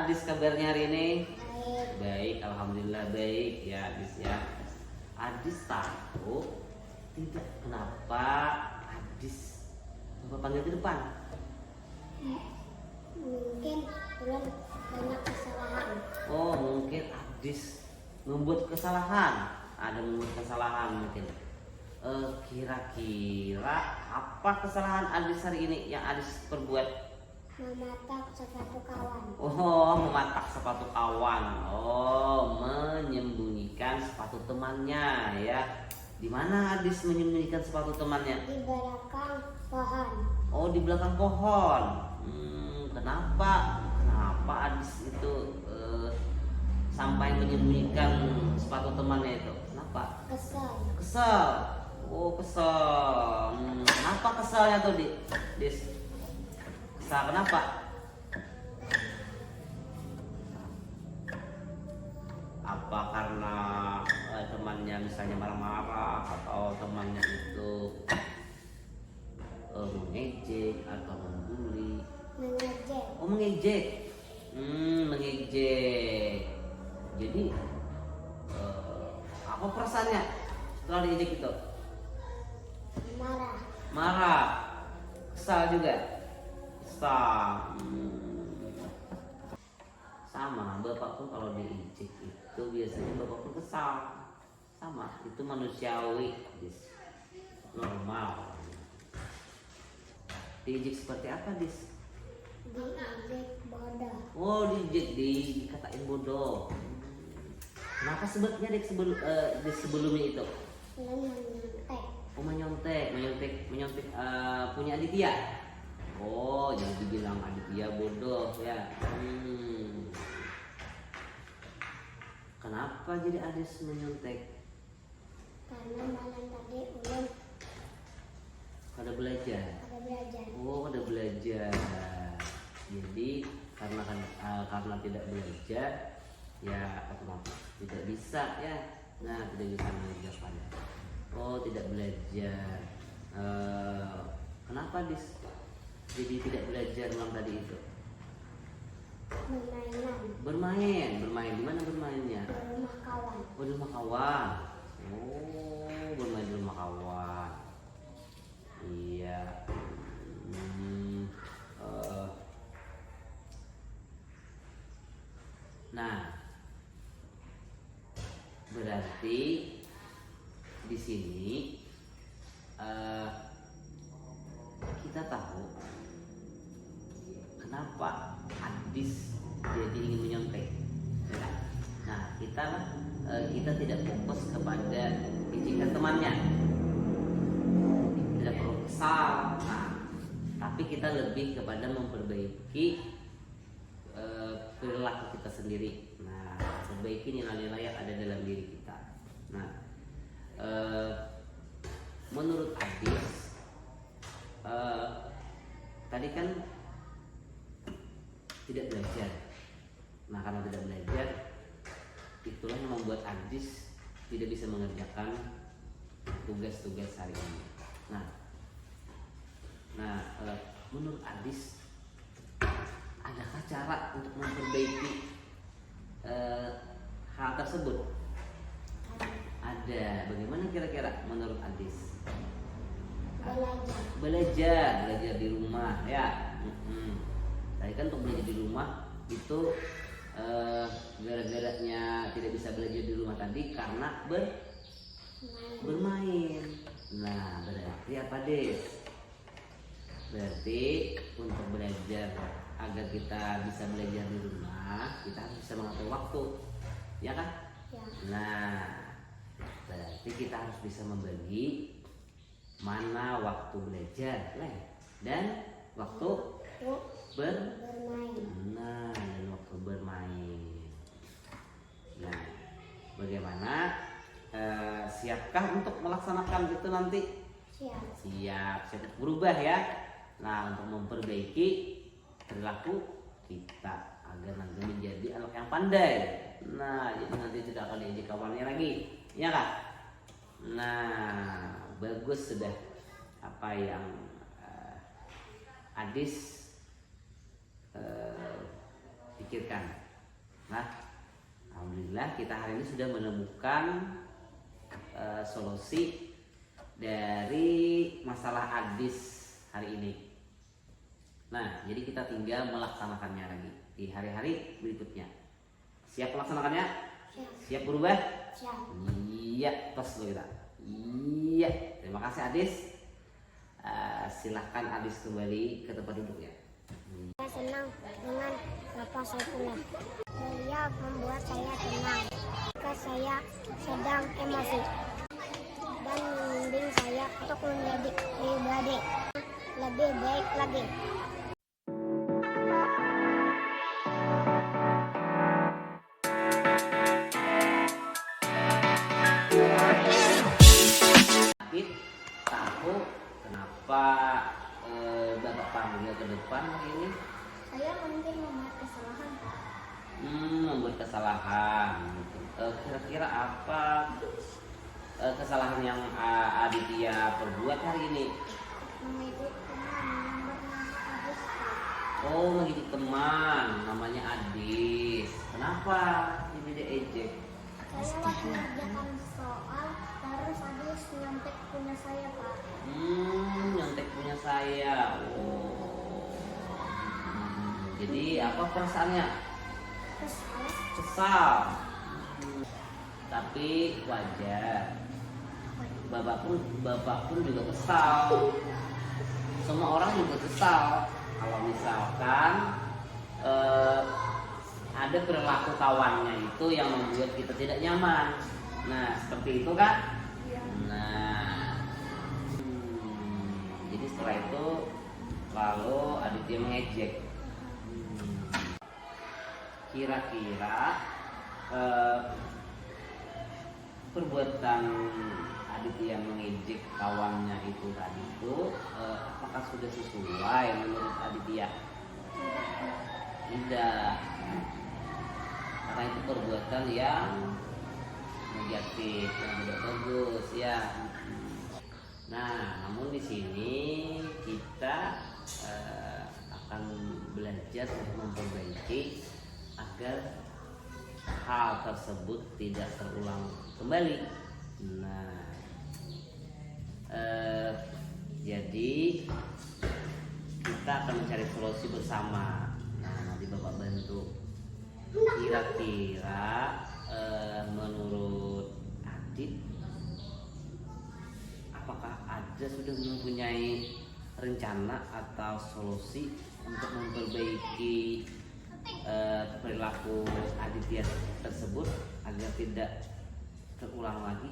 Adis kabarnya hari ini? Baik. Baik, alhamdulillah baik ya Adis ya. Adis tahu tidak kenapa Adis Bapak panggil ke depan? Mungkin belum banyak kesalahan. Oh, mungkin Adis membuat kesalahan. Ada membuat kesalahan mungkin. Kira-kira apa kesalahan Adis hari ini yang Adis perbuat? Mematak sepatu kawan. Oh, mematak sepatu kawan. Oh, menyembunyikan sepatu temannya ya. Di mana Adis menyembunyikan sepatu temannya? Di belakang pohon. Oh, di belakang pohon. Kenapa? Kenapa Adis itu sampai menyembunyikan sepatu temannya itu? Kenapa? Kesal. Kesel. Oh, kesel. Kenapa keselnya tuh, Dis? Kesal kenapa? Apa karena temannya misalnya marah-marah atau temannya itu mengejek atau membuli? Mengejek. Oh, mengejek. Mengejek. Jadi apa perasaannya setelah diejek itu? Marah. Marah. Kesal juga. Kesal. Sama, bapak pun kalau diejek itu biasanya bapak pun kesal. Sama, itu manusiawi, normal. Diejek seperti apa, Dis? Diejek bodoh. Oh, dikatain bodoh. Kenapa sebetulnya sebelumnya itu? Belum menyontek. Oh, menyontek punya Aditya. Oh, jadi dibilang Aditya bodoh ya. Kenapa jadi Adis menyontek? Karena malam tadi ulun Pada belajar. ada belajar. Oh, pada belajar. Jadi karena tidak belajar, ya otomatis tidak bisa ya. Nah, tidak bisa mengerjakan. Oh, tidak belajar. Kenapa Dis? Jadi tidak belajar malam tadi itu? Bermainan. Bermain. Di mana bermainnya? Di rumah kawan. Oh, di rumah kawan. Oh, bermain di rumah kawan. Iya. Nah, berarti di sini kita tahu kenapa Adis jadi ingin menyontek. Nah, kita tidak fokus kepada ejekan temannya, tidak perlu kesal. Nah, tapi kita lebih kepada memperbaiki perilaku kita sendiri. Nah, perbaiki nilai-nilai yang ada dalam diri kita. Nah, menurut Adis tadi kan tidak belajar. Nah, karena tidak belajar, itulah yang membuat Adis tidak bisa mengerjakan tugas-tugas hari ini. Nah, menurut Adis, adakah cara untuk memperbaiki hal tersebut? Ada. Bagaimana kira-kira menurut Adis? Belajar di rumah ya. Tadi kan untuk belajar di rumah itu gara-garanya tidak bisa belajar di rumah tadi karena bermain. Nah, berarti apa, Des? Berarti untuk belajar agar kita bisa belajar di rumah, kita harus bisa mengatur waktu, ya kan? Ya. Nah, berarti kita harus bisa membagi mana waktu belajar dan waktu Bermain. Nah, dan waktu bermain. Nah, bagaimana? Siapkah untuk melaksanakan itu nanti? Siap berubah ya. Nah, untuk memperbaiki perilaku kita agar nanti menjadi anak yang pandai. Nah, jadi nanti tidak akan diejek kawannya lagi, ya kan? Nah, bagus sudah apa yang Adis pikirkan. Nah, alhamdulillah kita hari ini sudah menemukan solusi dari masalah Adis hari ini. Nah, jadi kita tinggal melaksanakannya lagi di hari-hari berikutnya. Siap melaksanakannya? Siap. Siap berubah? Siap. Iya, tos dulu kita. Iya, terima kasih Adis. Silahkan Adis kembali ke tempat duduknya. Saya senang dengan Bapak Saifullah. Beliau membuat saya tenang jika saya sedang emosi dan membimbing saya untuk menjadi pribadi lebih baik lagi. Adit tahu kenapa Bapak panggil ke depan hari ini? Saya mungkin membuat kesalahan, Pak. Membuat kesalahan. Kira-kira apa kesalahan yang Aditya perbuat hari ini? Mengejek teman yang bernama Adis, Pak. Oh, mengejek teman namanya Adis. Kenapa ini diejek? Saya lagi mengerjakan soal, terus Adis nyontek punya saya, Pak. Nyontek punya saya. Oh. Jadi apa perasaannya? Kesal. Kesal. Tapi wajar. Bapak pun juga kesal. Semua orang juga kesal. Kalau misalkan ada perilaku kawannya itu yang membuat kita tidak nyaman. Nah, seperti itu kan? Nah, jadi setelah itu lalu Aditya mengejek. Kira-kira perbuatan Aditya mengejek kawannya itu tadi itu apakah sudah sesuai menurut Aditya? Tidak, karena itu perbuatan yang negatif, yang tidak bagus ya. Nah, namun di sini kita akan belajar untuk memperbaiki agar hal tersebut tidak terulang kembali. Nah, jadi kita akan mencari solusi bersama. Nah, nanti Bapak bantu. Kira-kira menurut Adit, apakah Adit sudah mempunyai rencana atau solusi untuk memperbaiki perilaku Aditya tersebut agar tidak terulang lagi?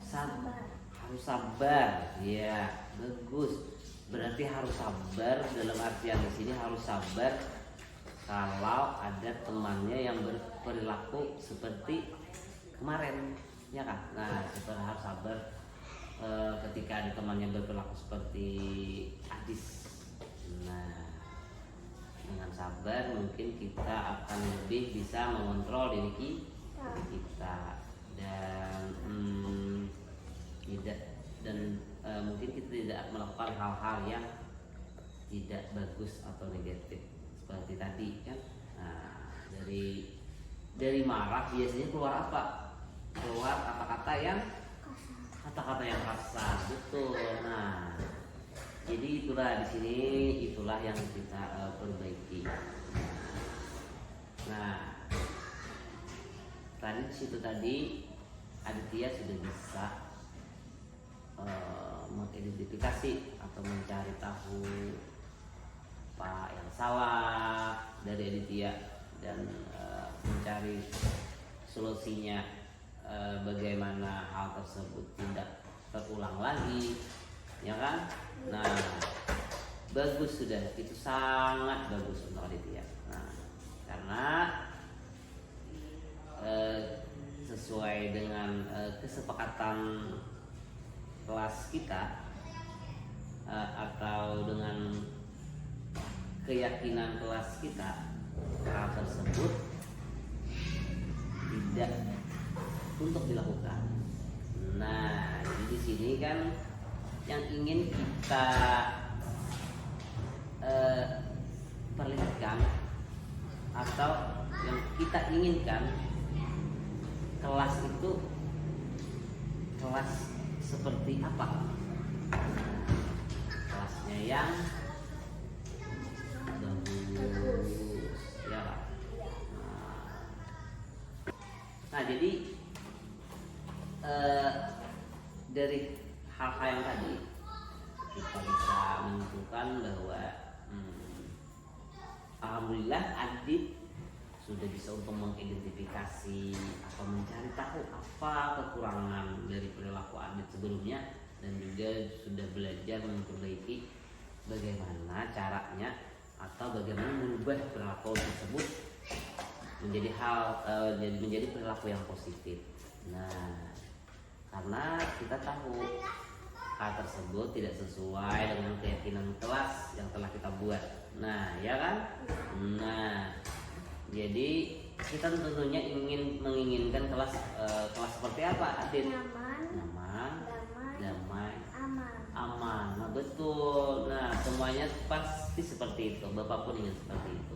Sabar. Harus sabar, ya bagus. Berarti harus sabar dalam artian di sini harus sabar kalau ada temannya yang berperilaku seperti kemarin, ya kan? Nah, kita harus sabar ketika ada temannya berperilaku seperti Adis. Nah, dengan sabar mungkin kita akan lebih bisa mengontrol diri kita dan mungkin kita tidak melakukan hal-hal yang tidak bagus atau negatif seperti tadi kan. Nah, dari marah biasanya keluar apa? Keluar kata-kata yang kasar, betul. Nah, jadi itulah di sini itulah yang kita perbaiki. Nah, tadi di situ tadi Aditya sudah bisa mengidentifikasi atau mencari tahu apa yang salah dari Aditya dan mencari solusinya, bagaimana hal tersebut tidak terulang lagi, ya kan? Nah, bagus, sudah itu sangat bagus untuk Aditya. Nah, karena sesuai dengan kesepakatan kelas kita atau dengan keyakinan kelas kita, hal tersebut tidak untuk dilakukan. Nah, jadi di sini kan yang ingin kita diperlihatkan atau yang kita inginkan kelas itu kelas seperti apa? Kelasnya yang bagus, ya Pak. Nah jadi dari hal-hal yang tadi kita bisa menentukan bahwa alhamdulillah Adit sudah bisa untuk mengidentifikasi atau mencari tahu apa kekurangan dari perilaku Adit sebelumnya, dan juga sudah belajar memperbaiki bagaimana caranya atau bagaimana merubah perilaku tersebut menjadi menjadi perilaku yang positif. Nah, karena kita tahu hal tersebut tidak sesuai dengan keyakinan kelas yang telah kita buat. Nah, ya kan? Nah, jadi kita tentunya menginginkan kelas seperti apa, Adit? Nyaman, damai, aman. Nah, betul. Nah, semuanya pasti seperti itu. Bapak pun ingin seperti itu.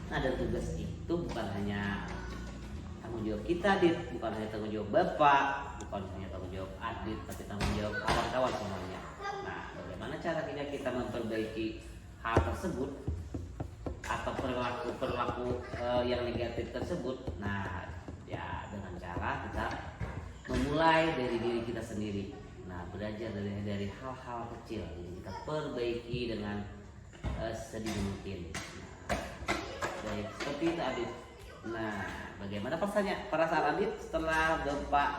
Nah, dan tugas itu bukan hanya tanggung jawab kita, Adit, bukan hanya tanggung jawab Bapak, bukan hanya tanggung jawab Adit, tapi tanggung jawab kawan-kawan semuanya. Nah, bagaimana caranya kita memperbaiki hal tersebut atau perilaku yang negatif tersebut? Nah, ya dengan cara kita memulai dari diri kita sendiri. Nah, belajar dari hal-hal kecil, jadi kita perbaiki dengan sedini mungkin. Nah, baik, seperti itu Adit. Nah, bagaimana perasaan Adit setelah Bapak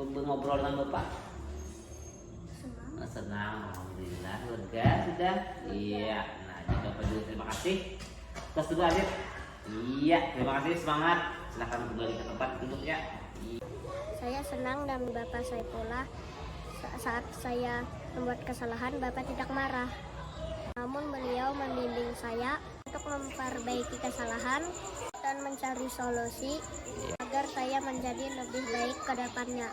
ngobrol dengan Bapak? Senang, alhamdulillah, lega sudah. Iya. Nah, jadi Bapak juga terima kasih. Terus dulu Adit. Iya, terima kasih, semangat. Silahkan kembali ke tempat duduknya. Saya senang dan Bapak Saifullah saat saya membuat kesalahan, Bapak tidak marah. Namun beliau membimbing saya untuk memperbaiki kesalahan dan mencari solusi agar saya menjadi lebih baik ke depannya.